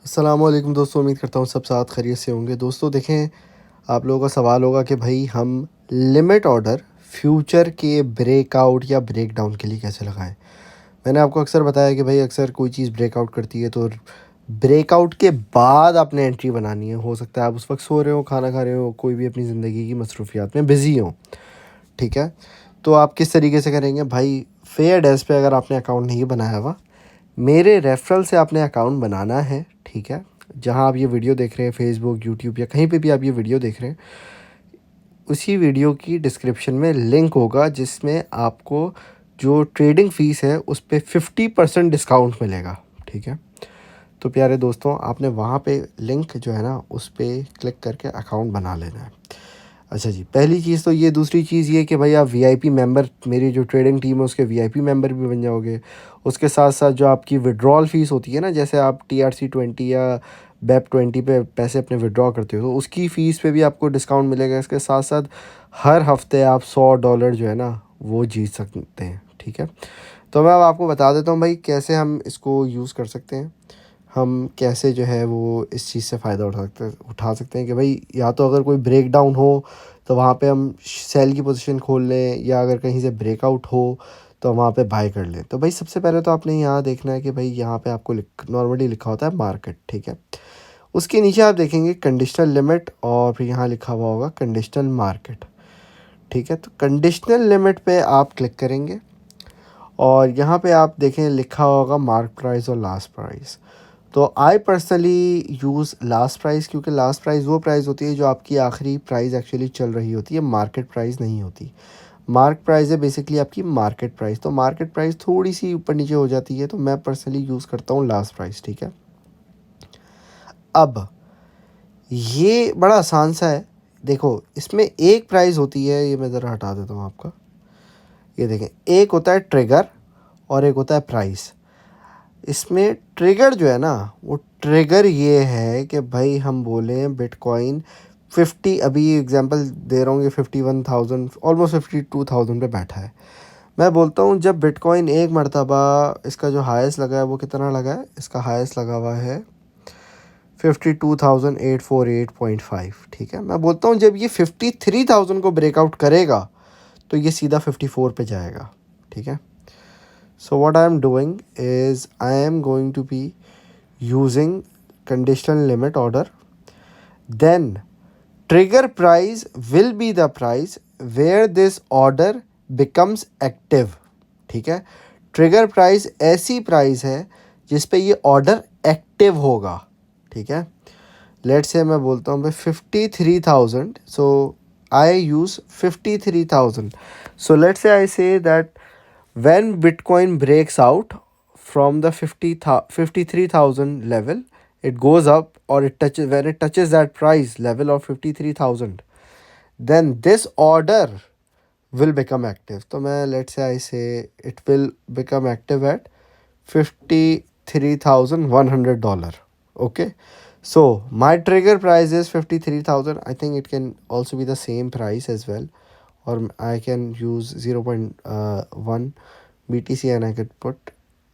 अस्सलाम वालेकुम दोस्तों, उम्मीद करता हूँ सब साथ खैरियत से होंगे। दोस्तों देखें, आप लोगों का सवाल होगा कि भाई हम लिमिट ऑर्डर फ्यूचर के ब्रेकआउट या ब्रेकडाउन के लिए कैसे लगाएं। मैंने आपको अक्सर बताया कि भाई अक्सर कोई चीज़ ब्रेकआउट करती है तो ब्रेकआउट के बाद आपने एंट्री बनानी है। हो सकता है आप उस वक्त सो रहे हो, खाना खा रहे हो, कोई भी अपनी ज़िंदगी की मसरूफियात में बिज़ी हो, ठीक है। तो आप किस तरीके से करेंगे भाई? फेयर डेज पे अगर आपने अकाउंट नहीं बनाया हुआ, मेरे रेफरल से आपने अकाउंट बनाना है, ठीक है। जहां आप ये वीडियो देख रहे हैं, फेसबुक, यूट्यूब या कहीं पे भी आप ये वीडियो देख रहे हैं, उसी वीडियो की डिस्क्रिप्शन में लिंक होगा जिसमें आपको जो ट्रेडिंग फ़ीस है उस पे 50% डिस्काउंट मिलेगा, ठीक है। तो प्यारे दोस्तों, आपने वहाँ पे लिंक जो है ना उस पर क्लिक करके अकाउंट बना लेना है। अच्छा जी, पहली चीज़ तो ये। दूसरी चीज़ ये कि भाई आप वीआईपी मेंबर, मेरी जो ट्रेडिंग टीम है उसके वीआईपी मेंबर भी बन जाओगे। उसके साथ साथ जो आपकी विड्रॉल फ़ीस होती है ना, जैसे आप TRC20 या BEP20 पे पैसे अपने विड्रॉ करते हो तो उसकी फ़ीस पे भी आपको डिस्काउंट मिलेगा। इसके साथ साथ हर हफ्ते आप $100 जो है ना वो जीत सकते हैं, ठीक है। तो मैं अब आपको बता देता हूँ भाई कैसे हम इसको यूज़ कर सकते हैं। हम कैसे जो है वो इस चीज़ से फ़ायदा उठा सकते हैं कि भाई या तो अगर कोई ब्रेक डाउन हो तो वहाँ पे हम सेल की पोजीशन खोल लें, या अगर कहीं से ब्रेकआउट हो तो वहाँ पे बाय कर लें। तो भाई सबसे पहले तो आपने यहाँ देखना है कि भाई यहाँ पे आपको नॉर्मली लिखा होता है मार्केट, ठीक है। उसके नीचे आप देखेंगे कंडीशनल लिमिट और फिर यहाँ लिखा हुआ होगा कंडीशनल मार्केट, ठीक है। तो कंडीशनल लिमिट पे आप क्लिक करेंगे और यहाँ पे आप देखें लिखा होगा मार्क प्राइस और लास्ट प्राइस। तो I personally use last price, क्योंकि लास्ट प्राइस वो प्राइस होती है जो आपकी आखिरी प्राइस एक्चुअली चल रही होती है, मार्केट प्राइस नहीं होती। मार्क प्राइस है बेसिकली आपकी मार्केट प्राइस। तो मार्केट प्राइस थोड़ी सी ऊपर नीचे हो जाती है, तो मैं पर्सनली यूज़ करता हूँ लास्ट प्राइस, ठीक है। अब ये बड़ा आसान सा है। देखो इसमें एक प्राइस होती है, ये मैं ज़रा हटा देता हूँ आपका। ये देखें, एक होता है ट्रिगर और एक होता है प्राइस। इसमें ट्रिगर जो है ना, वो ट्रिगर ये है कि भाई हम बोलें बिटकॉइन 50, अभी एग्जांपल दे रहा हूँ कि 51,000 ऑलमोस्ट 52,000 पे बैठा है। मैं बोलता हूँ जब बिटकॉइन एक मरतबा, इसका जो हाईएस्ट लगा है वो कितना लगा है, इसका हाईएस्ट लगा हुआ है 52,848.5, ठीक है। मैं बोलता हूँ जब ये 53,000 को ब्रेकआउट करेगा तो ये सीधा 54 पे जाएगा, ठीक है। So what I am doing is I am going to be using conditional limit order. Then trigger price will be the price where this order becomes active, ठीक है। ट्रिगर प्राइस ऐसी प्राइस है जिस पे ये ऑर्डर एक्टिव होगा, ठीक है। लेट्स से मैं बोलता हूँ भाई 53,000, सो आई use 53,000। So let's say I say that when Bitcoin breaks out from the 53,000 level, it goes up, or it touches, when it touches that price level of 53,000, then this order will become active. तो मैं let's say I say it will become active at $53,100. Okay, so my trigger price is 53,000. I think it can also be the same price as well, or I can use 0.1 BTC and I could put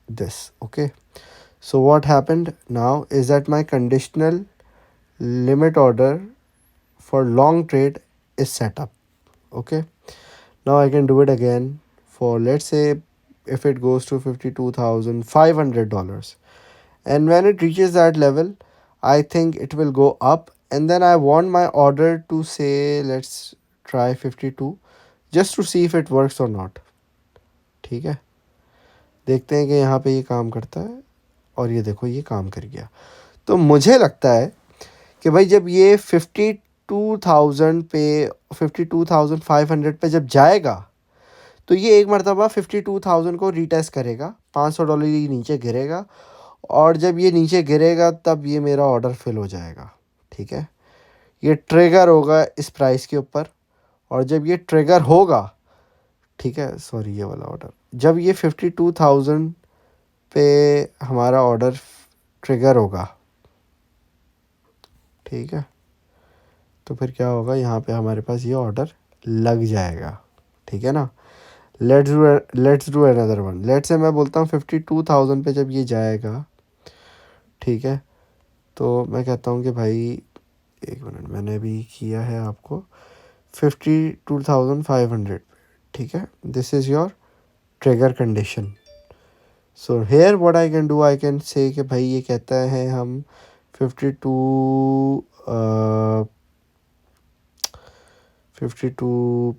this, okay. So what happened now is that my conditional limit order for long trade is set up, okay. Now I can do it again for, let's say, if it goes to $52,500, and when it reaches that level I think it will go up, and then I want my order to say, let's try 52, just to see if it works or not, ठीक है। देखते हैं कि यहाँ पे ये काम करता है, और ये देखो ये काम कर गया। तो मुझे लगता है कि भाई जब ये 52,000 पे, 52,500 पे जब जाएगा तो ये एक मरतबा 52,000 को रीटेस्ट करेगा, $500 ये नीचे गिरेगा, और जब ये नीचे गिरेगा तब ये मेरा ऑर्डर फिल हो जाएगा, ठीक है। ये ट्रिगर होगा इस प्राइस के ऊपर, और जब ये ट्रिगर होगा, ठीक है, सॉरी ये वाला ऑर्डर, जब ये 52,000 पे हमारा ऑर्डर ट्रिगर होगा, ठीक है, तो फिर क्या होगा, यहाँ पे हमारे पास ये ऑर्डर लग जाएगा, ठीक है ना। Let's do another one. Let's say मैं बोलता हूँ 52,000 पे जब ये जाएगा, ठीक है, तो मैं कहता हूँ कि भाई एक मिनट, मैंने अभी किया है आपको 52,500, ठीक है। This is your trigger condition. So here what I can do, I can say कि भाई ये कहता है हम 52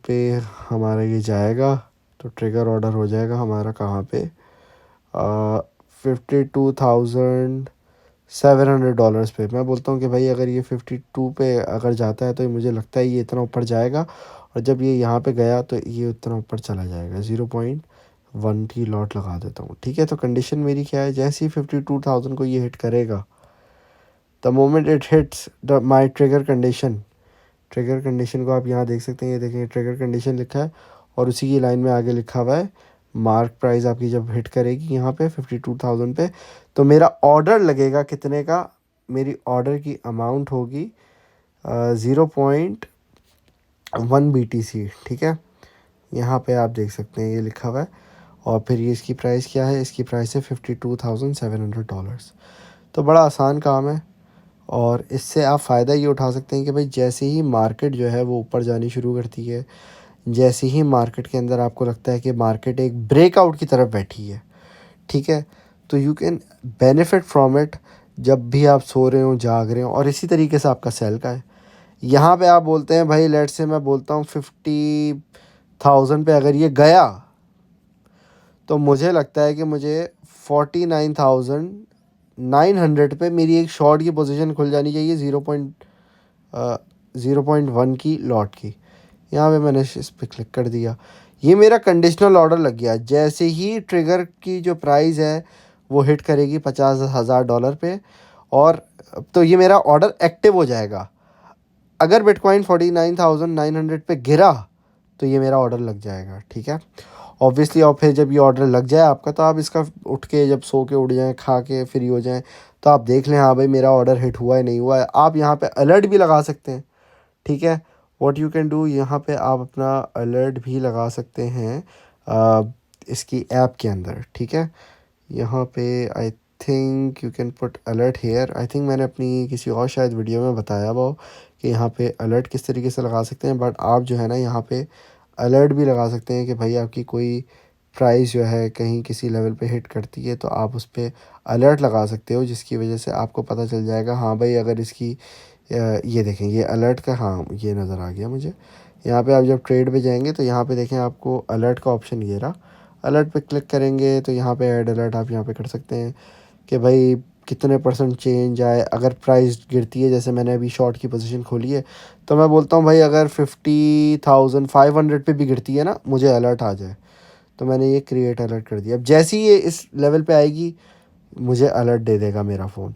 पे हमारा ये जाएगा, तो ट्रिगर ऑर्डर हो जाएगा हमारा कहाँ पे, $52,700 पे। मैं बोलता हूँ कि भाई अगर ये 52 पे अगर जाता है तो मुझे लगता है ये इतना ऊपर जाएगा, और जब ये यहाँ पे गया तो ये उतना ऊपर चला जाएगा। 0.1 की लॉट लगा देता हूँ, ठीक है। तो कंडीशन मेरी क्या है, जैसे ही 52,000 को ये हिट करेगा, the moment it hits the my trigger condition, trigger condition को आप यहाँ देख सकते हैं, ये देखें ट्रिगर कंडीशन लिखा है, और उसी की लाइन में आगे लिखा हुआ है मार्क प्राइस आपकी जब हिट करेगी यहाँ पे 52,000 पे, तो मेरा ऑर्डर लगेगा कितने का, मेरी ऑर्डर की अमाउंट होगी 0.1 BTC, ठीक है। यहाँ पे आप देख सकते हैं ये लिखा हुआ है, और फिर ये इसकी प्राइस क्या है, इसकी प्राइस है $52,700। तो बड़ा आसान काम है, और इससे आप फ़ायदा ये उठा सकते हैं कि भाई जैसे ही मार्केट जो है वो ऊपर जानी शुरू करती है, जैसे ही मार्केट के अंदर आपको लगता है कि मार्केट एक ब्रेकआउट की तरफ बैठी है, ठीक है, तो you can benefit from it जब भी आप सो रहे हो, जाग रहे हो। और इसी तरीके से आपका सेल का है, यहाँ पे आप बोलते हैं भाई लेट से मैं बोलता हूँ 50,000 पे अगर ये गया, तो मुझे लगता है कि मुझे 49,900 पे मेरी एक शॉर्ट की पोजीशन खुल जानी चाहिए 0.1 की लॉट की। यहाँ पे मैंने इस पर क्लिक कर दिया, ये मेरा कंडीशनल ऑर्डर लग गया। जैसे ही ट्रिगर की जो प्राइस है वो हिट करेगी $50,000 पे, और तो ये मेरा ऑर्डर एक्टिव हो जाएगा। अगर बिटकॉइन 49,900 पे गिरा तो ये मेरा ऑर्डर लग जाएगा, ठीक है। ऑब्वियसली, और फिर जब ये ऑर्डर लग जाए आपका, तो आप इसका उठ के जब सो के उठ जाएं, खा के फ्री हो जाएं, तो आप देख लें हाँ भाई मेरा ऑर्डर हिट हुआ है नहीं हुआ है। आप यहाँ पे अलर्ट भी लगा सकते हैं, ठीक है। व्हाट यू कैन डू, यहाँ पे आप अपना अलर्ट भी लगा सकते हैं इसकी ऐप के अंदर, ठीक है। यहाँ पे I think you can put alert here, I think मैंने अपनी किसी और शायद वीडियो में बताया वो कि यहाँ पे अलर्ट किस तरीके से लगा सकते हैं। बट आप जो है ना यहाँ पे अलर्ट भी लगा सकते हैं कि भाई आपकी कोई प्राइस जो है कहीं किसी लेवल पे हिट करती है, तो आप उस पर अलर्ट लगा सकते हो, जिसकी वजह से आपको पता चल जाएगा हाँ भाई अगर इसकी ये देखें ये अलर्ट का, हाँ ये नज़र आ गया मुझे। यहाँ पे आप जब ट्रेड पे जाएंगे तो यहाँ पे देखें आपको अलर्ट का ऑप्शन ये रहा, अलर्ट पे क्लिक करेंगे तो यहाँ पे ऐड अलर्ट आप यहाँ पे कर सकते हैं कि भाई कितने % चेंज आए। अगर प्राइस गिरती है, जैसे मैंने अभी शॉर्ट की पोजीशन खोली है, तो मैं बोलता हूँ भाई अगर 50,500 पे भी गिरती है ना, मुझे अलर्ट आ जाए। तो मैंने ये क्रिएट अलर्ट कर दिया। अब जैसे ही ये इस लेवल पे आएगी मुझे अलर्ट दे देगा मेरा फ़ोन,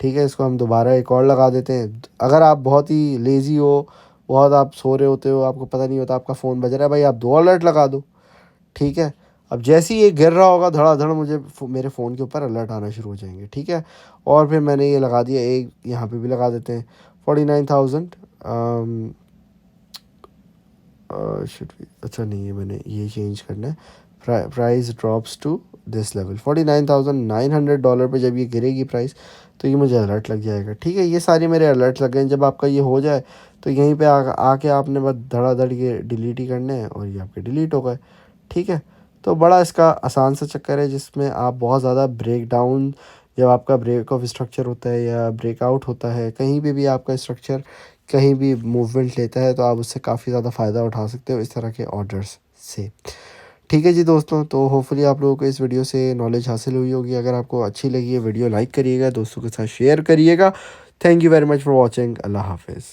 ठीक है। इसको हम दोबारा एक और लगा देते हैं। अगर आप बहुत ही लेज़ी हो, बहुत आप सो रहे होते हो, आपको पता नहीं होता आपका फ़ोन बज रहा है, भाई आप 2 अलर्ट लगा दो, ठीक है। अब जैसे ही ये गिर रहा होगा धड़ाधड़ मुझे मेरे फ़ोन के ऊपर अलर्ट आना शुरू हो जाएंगे, ठीक है। और फिर मैंने ये लगा दिया, एक यहाँ पे भी लगा देते हैं 49,000 शुड भी, अच्छा नहीं है, मैंने ये चेंज करना है। Price drops to this level $49,900 पे जब ये गिरेगी प्राइस, तो ये मुझे अलर्ट लग जाएगा, ठीक है। ये सारे मेरे अलर्ट लग गए। जब आपका ये हो जाए तो यहीं पे आके आपने बस धड़ाधड़ ये डिलीट ही करने हैं, और ये आपके डिलीट हो गए, ठीक है। तो बड़ा इसका आसान सा चक्कर है, जिसमें आप बहुत ज़्यादा ब्रेक डाउन, जब आपका ब्रेक ऑफ स्ट्रक्चर होता है या ब्रेकआउट होता है, कहीं पे भी आपका स्ट्रक्चर कहीं भी मूवमेंट लेता है, तो आप उससे काफ़ी ज़्यादा फ़ायदा उठा सकते हो इस तरह के ऑर्डर्स से, ठीक है जी दोस्तों। तो होपफुली आप लोगों को इस वीडियो से नॉलेज हासिल हुई होगी। अगर आपको अच्छी लगी है वीडियो, लाइक करिएगा, दोस्तों के साथ शेयर करिएगा। Thank you very much for watching. अल्लाह हाफिज़।